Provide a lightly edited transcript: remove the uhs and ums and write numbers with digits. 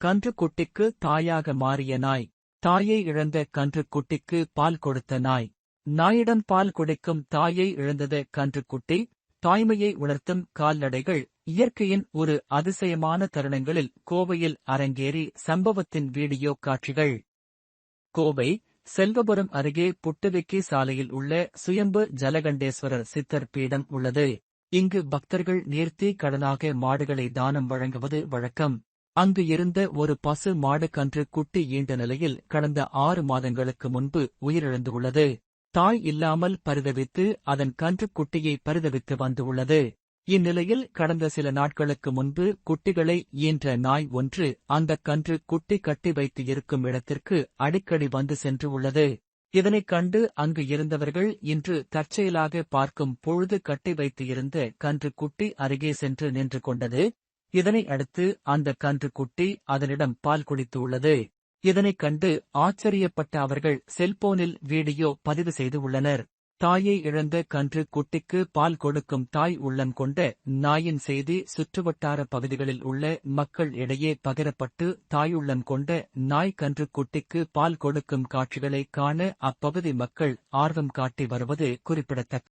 கன்று குட்டிக்கு தாயாக மாறிய நாய். தாயை இழந்த கன்று குட்டிக்கு பால் கொடுத்த நாய். நாயிடம் பால் குடிக்கும் தாயை இழந்தது கன்று குட்டி. தாய்மையை உணர்த்தும் கால்நடைகள். இயற்கையின் ஒரு அதிசயமான தருணங்களில் கோவையில் அரங்கேறி சம்பவத்தின் வீடியோ காட்சிகள். கோவை செல்வபுரம் அருகே புட்டுவிக்கி சாலையில் உள்ள சுயம்பு ஜலகண்டேஸ்வரர் சித்தர் பீடம் உள்ளது. இங்கு பக்தர்கள் நேர்த்தி கடனாக மாடுகளை தானம் வழங்குவது வழக்கம். அங்கு இருந்த ஒரு பசு மாடு கன்று குட்டி ஈன்ற நிலையில் கடந்த 6 மாதங்களுக்கு முன்பு உயிரிழந்துள்ளது. தாய் இல்லாமல் பரிதவித்து அதன் கன்று குட்டியை பரிதவித்து வந்துள்ளது. இந்நிலையில் கடந்த சில நாட்களுக்கு முன்பு குட்டிகளை ஈன்ற நாய் ஒன்று அந்த கன்று குட்டி கட்டி வைத்து இருக்கும் இடத்திற்கு அடிக்கடி வந்து சென்று உள்ளது. இதனைக் கண்டு அங்கு இருந்தவர்கள் இன்று தற்செயலாக பார்க்கும் பொழுது கட்டி வைத்து இருந்த கன்று குட்டி அருகே சென்று நின்று கொண்டது. இதனை அடுத்து அந்த கன்று குட்டி அதனிடம் பால் குடித்துள்ளது. இதனைக் கண்டு ஆச்சரியப்பட்ட அவர்கள் செல்போனில் வீடியோ பதிவு செய்து உள்ளனர். தாயை இழந்த கன்று குட்டிக்கு பால் கொடுக்கும் தாய் உள்ளம் கொண்ட நாயின் செய்தி சுற்றுவட்டார பகுதிகளில் உள்ள மக்கள் இடையே பகிரப்பட்டு தாயுள்ளம் கொண்ட நாய் கன்று குட்டிக்கு பால் கொடுக்கும் காட்சிகளை காண அப்பகுதி மக்கள் ஆர்வம் காட்டி வருவது குறிப்பிடத்தக்கது.